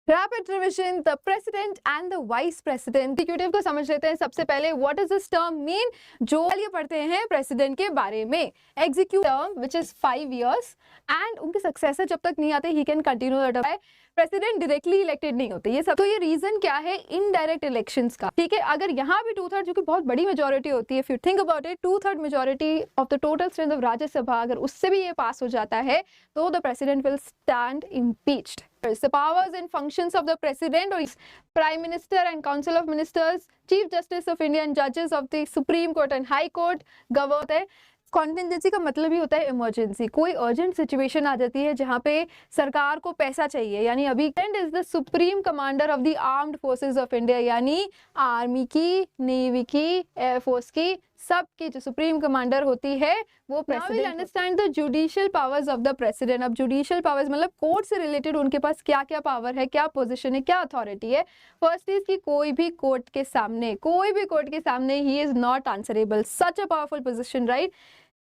Rapid revision, the president and the vice president. Executive को समझ लेते हैं सबसे पहले। What is this term mean? जो ये पढ़ते हैं प्रेसिडेंट के बारे में। Executive term which is 5 years and उनके सक्सेसर जब तक नहीं आते he can continue that term. President directly elected नहीं होते ये सब। तो ये रीजन क्या है? इनडायरेक्ट इलेक्शंस का। ठीक है, अगर यहाँ भी 2/3 जो कि बहुत बड़ी मेजोरिटी होती है, if you think about it, 2/3 majority of the total strength of Rajya Sabha, अगर उससे भी ये पास हो जाता है तो the president will stand impeached. The powers and functions of the president or prime minister and council of ministers, chief justice of India and judges of the Supreme Court and High Court govern है। Contingency का मतलब ही होता है emergency. कोई urgent situation आ जाती है जहाँ पे सरकार को पैसा चाहिए, यानी अभी is the supreme commander of the armed forces of India, यानी आर्मी की, नेवी की, एयरफोर्स की, सबकी जो सुप्रीम कमांडर होती है वो president. Understand the judicial powers of the president. अब जुडिशियल पावर्स मतलब कोर्ट से रिलेटेड उनके पास क्या क्या पावर है, क्या पोजीशन है, क्या अथॉरिटी है। फर्स्ट इज कि कोई भी कोर्ट के सामने he is not answerable. Such a powerful position, right?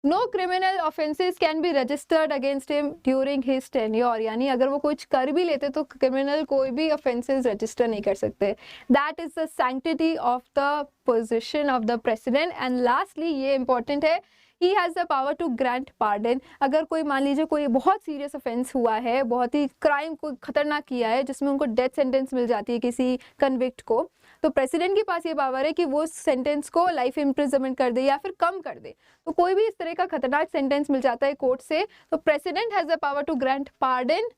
No criminal offences can be registered against him during his tenure, यानी अगर वो कुछ कर भी लेते तो क्रिमिनल कोई भी offences रजिस्टर नहीं कर सकते। That is the sanctity of the position of the president। And lastly ये important है, he has the power to grant pardon। अगर कोई मान लीजिए कोई बहुत सीरियस ऑफेंस हुआ है, बहुत ही क्राइम कोई खतरनाक किया है जिसमें उनको डेथ सेंटेंस मिल जाती है किसी कन्विक्ट को, तो प्रेसिडेंट के पास ये पावर है कि वो सेंटेंस को लाइफ इम्प्रिजनमेंट कर दे या फिर कम कर दे। तो कोई भी इस तरह का खतरनाक सेंटेंस मिल जाता है कोर्ट से तो president has the power to grant pardon,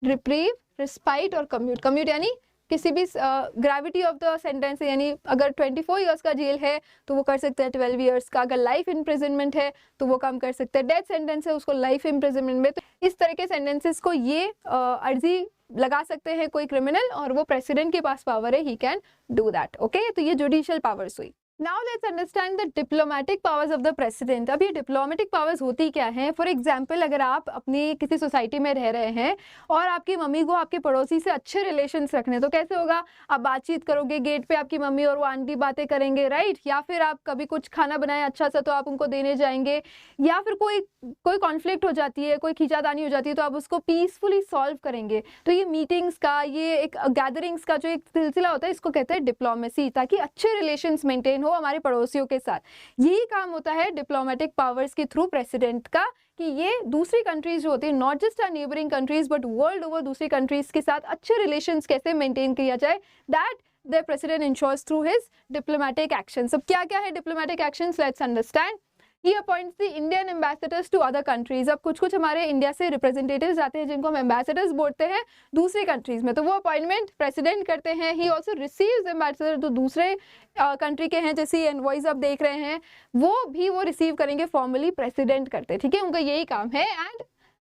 reprieve, respite और कम्यूट। कम्यूट यानी किसी भी ग्रेविटी ऑफ द सेंटेंस, यानी अगर 24 years का जेल है तो वो कर सकते हैं 12 years का। अगर लाइफ इम्प्रिजनमेंट है तो वो कम कर सकते हैं। डेथ सेंटेंस है उसको लाइफ इम्प्रिजनमेंट में। तो इस तरह के सेंटेंसेस को ये अर्जी लगा सकते हैं कोई क्रिमिनल, और वो प्रेसिडेंट के पास पावर है, he can do that. Okay, तो ये जुडिशियल पावर्स हुई। Now let's understand the diplomatic powers of the president. अब ये डिप्लोमेटिक पावर्स होती क्या हैं? फॉर एग्जांपल, अगर आप अपनी किसी सोसाइटी में रह रहे हैं और आपकी मम्मी को आपके पड़ोसी से अच्छे रिलेशंस रखने, तो कैसे होगा? आप बातचीत करोगे, गेट पे आपकी मम्मी और वो आंटी बातें करेंगे, राइट? या फिर आप कभी कुछ खाना बनाए अच्छा सा तो आप उनको देने जाएंगे, या फिर कोई कॉन्फ्लिक्ट हो जाती है, कोई खींचातानी हो जाती है तो आप उसको पीसफुली सॉल्व करेंगे। तो ये मीटिंग्स का, ये एक गैदरिंग्स का जो एक सिलसिला होता है, इसको कहते हैं डिप्लोमेसी, ताकि अच्छे रिलेशंस मेंटेन हो हमारे पड़ोसियों के साथ। यही काम होता है डिप्लोमेटिक पावर्स के थ्रू प्रेसिडेंट का, कि ये दूसरी कंट्रीज जो होती है, not just our neighbouring countries but world over, दूसरी कंट्रीज के साथ अच्छे रिलेशंस कैसे मेंटेन किया जाए, that the president ensures through his diplomatic actions. अब क्या क्या है diplomatic actions? Let's understand. He appoints the Indian ambassadors to other countries। अब कुछ हमारे इंडिया से रिप्रेजेंटेटिव्स आते हैं जिनको हम एम्बेसडर्स बोलते हैं दूसरी कंट्रीज में, तो वो अपॉइंटमेंट प्रेसिडेंट करते हैं। ही ऑल्सो रिसीव्स एम्बेसडर, तो दूसरे कंट्री के हैं, जैसे एनवॉइस आप देख रहे हैं, वो रिसीव करेंगे, फॉर्मली प्रेसिडेंट करते हैं। ठीक है, उनका यही काम है। And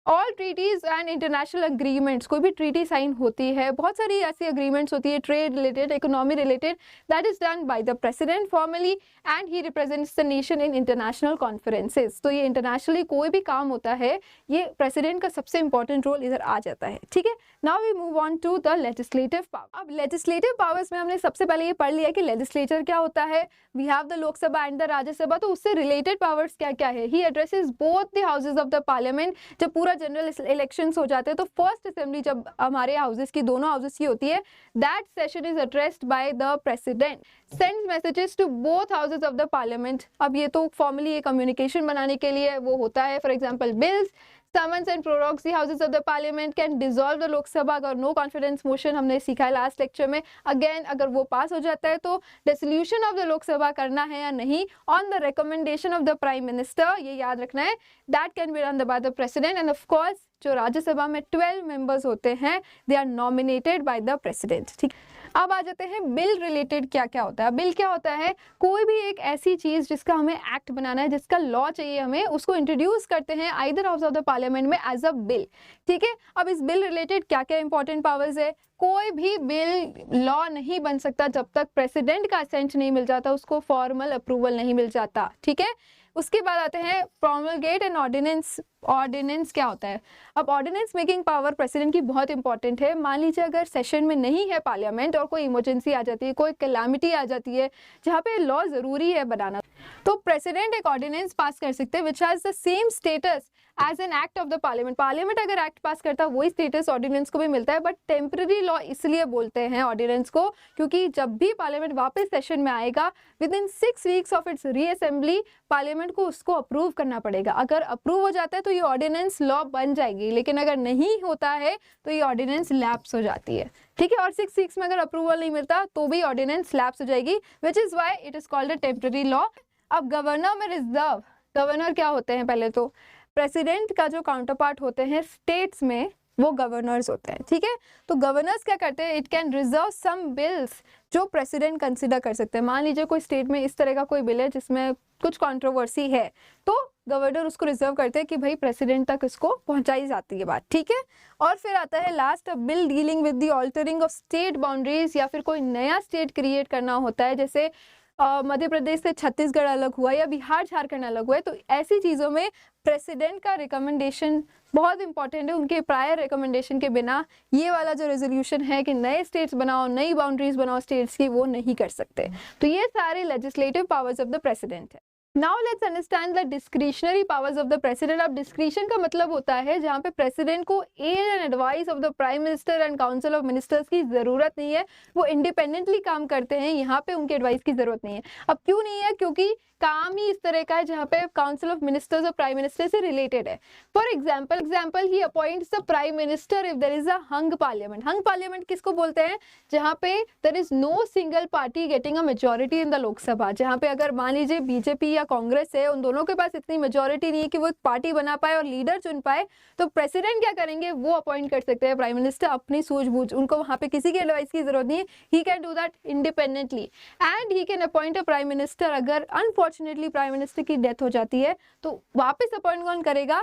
all treaties and international agreements, कोई भी ट्रीटी साइन होती है, बहुत सारी ऐसी अग्रीमेंट्स होती है trade related, economy related, that is done by the president formally and he represents the nation in international conferences. तो ये इंटरनेशनली कोई भी काम होता है, ये प्रेसिडेंट का सबसे इंपॉर्टेंट रोल इधर आ जाता है। ठीक है, now we move on to the legislative power. अब लेजिस्लेटिव पावर्स में हमने सबसे पहले ये पढ़ लिया कि लेजिस्लेचर क्या होता है। We have the Lok Sabha and the Rajya Sabha, तो उससे रिलेटेड पावर्स क्या क्या है? He addresses both the houses of the parliament. जब पूरा जनरल इलेक्शंस हो जाते हैं तो फर्स्ट असेंबली जब हमारे हाउसेस की, दोनों हाउसेस की होती है, that session is addressed by the president, sends messages to both houses of the parliament. अब ये तो फॉर्मली ये कम्युनिकेशन बनाने के लिए वो होता है। For example bills, summons and prorogues the houses of the parliament, can dissolve the लोक सभा। अगर नो कॉन्फिडेंस मोशन हमने सीखा है लास्ट लेक्चर में, अगेन अगर वो पास हो जाता है तो डिसोल्यूशन ऑफ द लोक सभा करना है या नहीं, on the recommendation of the prime minister, ये याद रखना है, that can be done by the president. And of course जो राज्यसभा में 12 मेंबर्स होते हैं, they are nominated by the president. ठीक, अब आ जाते हैं बिल रिलेटेड क्या क्या होता है। बिल क्या होता है? कोई भी एक ऐसी चीज जिसका हमें एक्ट बनाना है, जिसका लॉ चाहिए हमें, उसको इंट्रोड्यूस करते हैं either house of the parliament में एज अ बिल। ठीक है, अब इस बिल रिलेटेड क्या क्या इंपॉर्टेंट पावर्स है? कोई भी बिल लॉ नहीं बन सकता जब तक प्रेसिडेंट का असेंट नहीं मिल जाता, उसको फॉर्मल अप्रूवल नहीं मिल जाता। ठीक है, उसके बाद आते हैं प्रोमलगेट एंड ऑर्डिनेंस। ऑर्डिनेंस क्या होता है? अब ऑर्डिनेंस मेकिंग पावर प्रेसिडेंट की बहुत इंपॉर्टेंट है। मान लीजिए अगर सेशन में नहीं है पार्लियामेंट और कोई इमरजेंसी आ जाती है, कोई कैलामिटी आ जाती है जहाँ पे लॉ जरूरी है बनाना, तो प्रेसिडेंट एक ऑर्डिनेंस पास कर सकते हैं which has the same status as an act of the parliament. Parliament अगर एक्ट पास करता है वही स्टेटस ऑर्डिनेंस को भी मिलता है, बट टेम्पररी लॉ इसलिए बोलते हैं ऑर्डिनेंस को क्योंकि जब भी पार्लियामेंट वापस सेशन में आएगा with in 6 weeks of its reassembly parliament को उसको अप्रूव करना पड़ेगा। अगर अप्रूव हो जाता है तो ये ऑर्डिनेंस लॉ बन जाएगी, लेकिन अगर नहीं होता है तो ये ऑर्डिनेंस लैप्स हो जाती है, ठीक है। और 6 वीक्स में अगर अप्रूवल नहीं मिलता तो भी ऑर्डिनेंस लैप्स हो जाएगी, which is why it is called a temporary law. अब गवर्नर में रिजर्व, गवर्नर क्या होते हैं, पहले तो प्रेसिडेंट का जो काउंटर पार्ट होते हैं स्टेट्स में वो गवर्नर्स होते हैं, ठीक है। तो गवर्नर्स क्या करते हैं, it can reserve some bills जो प्रेसिडेंट कंसिडर कर सकते हैं। मान लीजिए कोई स्टेट में इस तरह का कोई बिल है जिसमें कुछ कंट्रोवर्सी है, तो गवर्नर उसको रिजर्व करते हैं कि भाई प्रेसिडेंट तक इसको पहुंचाई जाती है बात, ठीक है। और फिर आता है last bill dealing with the altering of state boundaries, या फिर कोई नया स्टेट क्रिएट करना होता है, जैसे मध्य प्रदेश से छत्तीसगढ़ अलग हुआ या बिहार झारखंड अलग हुआ है, तो ऐसी चीज़ों में प्रेसिडेंट का रिकमेंडेशन बहुत इंपॉर्टेंट है। उनके प्रायर रिकमेंडेशन के बिना ये वाला जो रेजोल्यूशन है कि नए स्टेट्स बनाओ, नई बाउंड्रीज बनाओ स्टेट्स की, वो नहीं कर सकते। तो ये सारे legislative powers of the president है। Now let's understand the discretionary powers of the president. अब डिस्क्रिशन का मतलब होता है जहाँ पे प्रेसिडेंट को aid and advice of the prime minister and council of ministers की जरूरत नहीं है, वो इंडिपेंडेंटली काम करते हैं, यहाँ पे उनके एडवाइस की जरूरत नहीं है। अब क्यों नहीं है, क्योंकि काम ही इस तरह का है जहाँ पे काउंसिल ऑफ मिनिस्टर्स और प्राइम मिनिस्टर से रिलेटेड है। For example he appoints the prime minister if there is a hung parliament. Hung parliament किसको बोलते हैं, जहाँ पे there is no single party getting a majority in the Lok Sabha, जहाँ पे अगर मान लीजिए बीजेपी या कांग्रेस है, उन दोनों के पास इतनी मेजोरिटी नहीं है कि वो एक पार्टी बना पाए और लीडर चुन पाए, तो प्रेसिडेंट क्या करेंगे, वो अपॉइंट कर सकते हैं प्राइम मिनिस्टर अपनी सूझबूझ, उनको वहाँ पे किसी की एडवाइस की जरूरत नहीं है, he can do that independently and he can appoint a prime minister. अगर अनफॉर्चुनेटली प्राइम मिनिस्टर की डेथ हो जाती है तो वापस अपॉइंट कौन करेगा,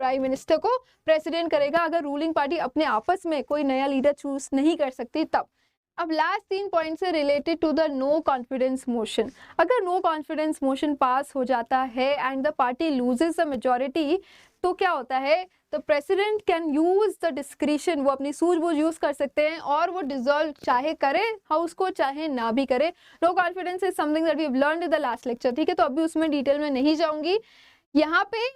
प्राइम मिनिस्टर को प्रेसिडेंट करेगा, अगर रूलिंग पार्टी अपने आपस में कोई नया लीडर चूज नहीं कर सकती तब। अब लास्ट 3 पॉइंट्स है related to the no confidence motion. अगर नो कॉन्फिडेंस मोशन पास हो जाता है and the party loses the majority, तो क्या होता है, the president can use the discretion, वो अपनी सूझबूझ यूज कर सकते हैं और वो डिसॉल्व चाहे करे हाउस को चाहे ना भी करे। No confidence is something that we have learned in the last lecture, ठीक है, तो अभी उसमें डिटेल में नहीं जाऊंगी। यहाँ पे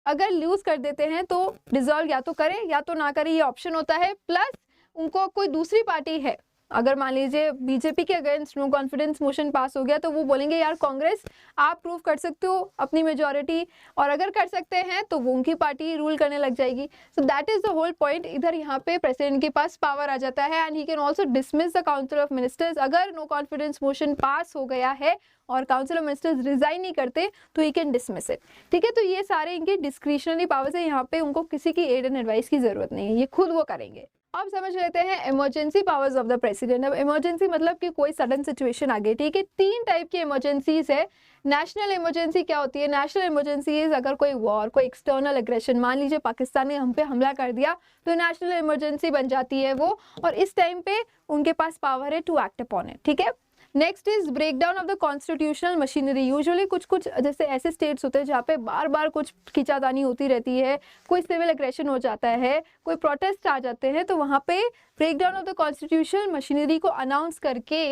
अगर लूज कर देते हैं तो डिसॉल्व या तो करे या तो ना करे, ये ऑप्शन होता है। प्लस उनको कोई दूसरी पार्टी है, अगर मान लीजिए बीजेपी के against no confidence motion pass हो गया तो वो बोलेंगे यार कांग्रेस आप प्रूव कर सकते हो अपनी मेजोरिटी, और अगर कर सकते हैं तो वो उनकी पार्टी रूल करने लग जाएगी। So that is the whole point. इधर यहाँ पे प्रेसिडेंट के पास पावर आ जाता है and he can also dismiss the council of ministers. अगर नो कॉन्फिडेंस मोशन पास हो गया है और काउंसिल ऑफ मिनिस्टर्स रिजाइन नहीं करते तो ही कैन डिसमिस इट, ठीक है। तो ये सारे इनके डिस्क्रिशनरी पावर्स है, यहाँ पे उनको किसी की एड एंड एडवाइस की जरूरत नहीं है, ये खुद वो करेंगे। अब समझ लेते हैं emergency powers of the president. अब इमरजेंसी मतलब कि कोई सडन सिचुएशन आ गई, ठीक है। 3 टाइप की इमरजेंसीज है। नेशनल इमरजेंसी क्या होती है, नेशनल इमरजेंसी इज अगर कोई वॉर, कोई एक्सटर्नल एग्रेशन, मान लीजिए पाकिस्तान ने हम पे हमला कर दिया तो नेशनल इमरजेंसी बन जाती है वो, और इस टाइम पे उनके पास पावर है टू एक्ट अपॉन इट, ठीक है। Next is breakdown of the constitutional machinery. Usually कुछ जैसे ऐसे स्टेट्स होते हैं जहाँ पे बार बार कुछ खींचातानी होती रहती है, कोई सिविल एग्रेशन हो जाता है, कोई प्रोटेस्ट आ जाते हैं, तो वहाँ पे breakdown of the constitutional machinery को अनाउंस करके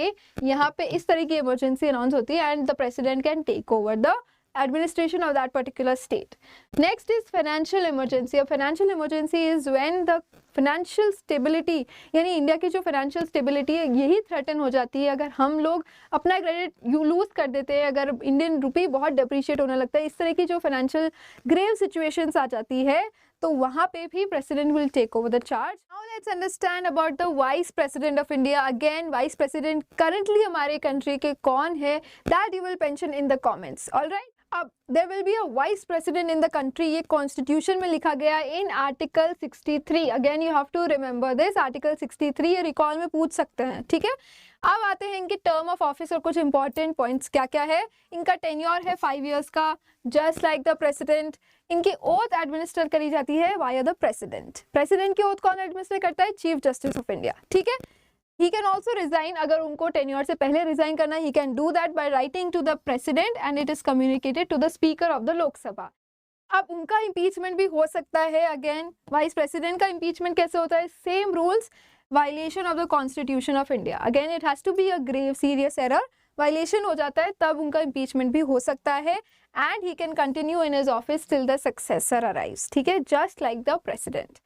यहाँ पे इस तरह की इमरजेंसी अनाउंस होती है and the president can take over the administration of that particular state. Next is financial emergency. A financial emergency is when the financial stability, यानी इंडिया की जो financial stability है यही threaten हो जाती है अगर हम लोग अपना क्रेडिट लूज कर देते हैं, अगर इंडियन रुपी बहुत डेप्रिशिएट होने लगता है, इस तरह की जो financial grave situations आ जाती है तो वहाँ पे भी president will take over the charge. Now let's understand about the vice president of India. Again vice president currently हमारे कंट्री के कौन है, that you will mention in the comments, all right. अब there will be a vice president in the country, ये constitution में लिखा गया in article 63। Again you have to remember this article 63, ये रिकॉल में पूछ सकते हैं, ठीक है। अब आते हैं इनके टर्म ऑफ ऑफिस और कुछ इंपॉर्टेंट पॉइंट्स क्या क्या है। इनका टेन्योर है 5 इयर्स का, जस्ट लाइक द प्रेसिडेंट। इनकी ओथ एडमिनिस्टर करी जाती है वाया द प्रेसिडेंट। प्रेसिडेंट की ओथ कौन एडमिनिस्टर करता है, चीफ जस्टिस ऑफ इंडिया, ठीक है। He can also resign, अगर उनको टेन्योर से पहले रिजाइन करना है, he can do that by writing to the president and it is communicated to the speaker of the लोक सभा। अब उनका इम्पीचमेंट भी हो सकता है। अगेन वाइस प्रेसिडेंट का इम्पीचमेंट कैसे होता है, same rules, violation of the constitution of India. Again it has to be a grave serious error, violation हो जाता है तब उनका इम्पीचमेंट भी हो सकता है and he can continue in his office till the successor arrives. ठीक है, just like the president.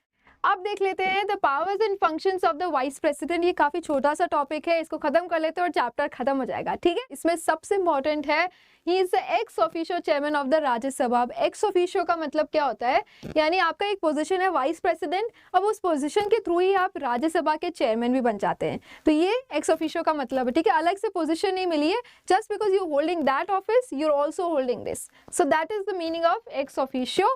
अब देख लेते हैं the powers and functions of the vice president. ये काफी छोटा सा टॉपिक है, इसको खत्म कर लेते हैं और चैप्टर खत्म हो जाएगा। ठीक है, इसमें सबसे इंपॉर्टेंट है he is the ex officio chairman of the Rajya Sabha. अब एक्स ऑफिशियो का मतलब क्या होता है, यानी आपका एक पोजीशन है वाइस प्रेसिडेंट, अब उस पोजीशन के थ्रू ही आप राज्यसभा के चेयरमैन भी बन जाते हैं। तो ये एक्स ऑफिशियो का मतलब है। ठीक है, अलग से पोजीशन नहीं मिली है, just because you holding that office you are also holding this, so that is the meaning of ex officio.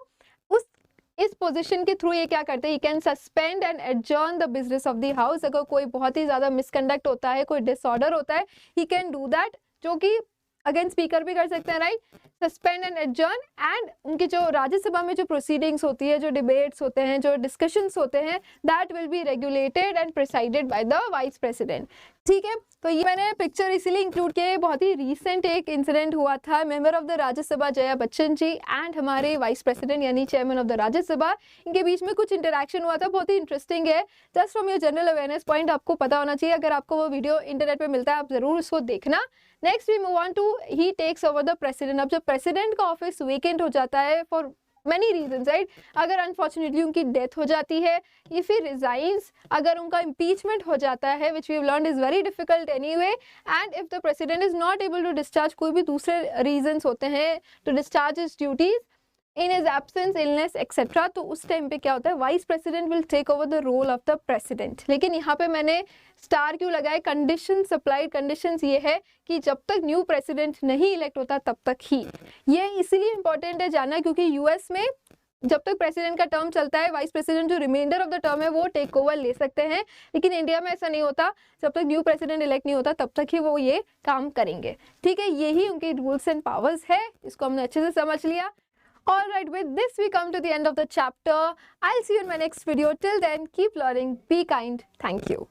इस पोजीशन के थ्रू ये क्या करते हैं, he can suspend and adjourn the business of the house. अगर कोई बहुत ही ज्यादा मिसकंडक्ट होता है, कोई डिसऑर्डर होता है, ही कैन डू दैट, जो कि अगेन स्पीकर भी कर सकते हैं, right, suspend and adjourn. And उनकी जो राज्यसभा में जो प्रोसीडिंग्स होती है, जो डिबेट्स होते हैं, जो डिस्कशंस होते हैं, that will be regulated and presided by the vice president. ठीक है, तो ये मैंने पिक्चर इसीलिए इंक्लूड किया है, बहुत ही रीसेंट एक इंसिडेंट हुआ था। Member of the Rajya Sabha Jaya Bachchan ji and हमारे वाइस प्रेसिडेंट यानी चेयरमैन ऑफ द राज्यसभा, इनके बीच में कुछ इंटरेक्शन हुआ था, बहुत ही इंटरेस्टिंग है। Just from your general awareness point आपको पता होना चाहिए। अगर आपको वो वीडियो इंटरनेट पे मिलता है आप जरूर उसको देखना। Next we move on to he takes over the president. अब जब प्रेसिडेंट का ऑफिस वेकेंट हो जाता है फॉर many reasons, right? अगर अनफॉर्चुनेटली उनकी डेथ हो जाती है या फिर रिजाइंस, अगर उनका impeachment हो जाता है, which we have learned is very difficult anyway, and if the president is not able to discharge, कोई भी दूसरे reasons होते हैं to discharge his duties in his absence, illness, etc. तो उस टाइम पे क्या होता है, vice president will take over the role of the president. लेकिन यहाँ पे मैंने स्टार क्यों लगाए, कंडीशन सप्लाइड कंडीशंस ये है कि जब तक न्यू प्रेसिडेंट नहीं इलेक्ट होता तब तक ही। ये इसलिए इंपॉर्टेंट है जानना क्योंकि यूएस में जब तक प्रेसिडेंट का टर्म चलता है, वाइस प्रेसिडेंट जो रिमाइंडर ऑफ द टर्म है वो टेक ओवर ले सकते हैं। लेकिन इंडिया में ऐसा नहीं होता, जब तक न्यू प्रेसिडेंट इलेक्ट नहीं होता तब तक ही वो ये काम करेंगे। ठीक है, यही उनके रूल्स एंड पावर्स है, इसको हमने अच्छे से समझ लिया। Alright, with this we come to the end of the chapter. I'll see you in my next video. Till then, keep learning, be kind. Thank you.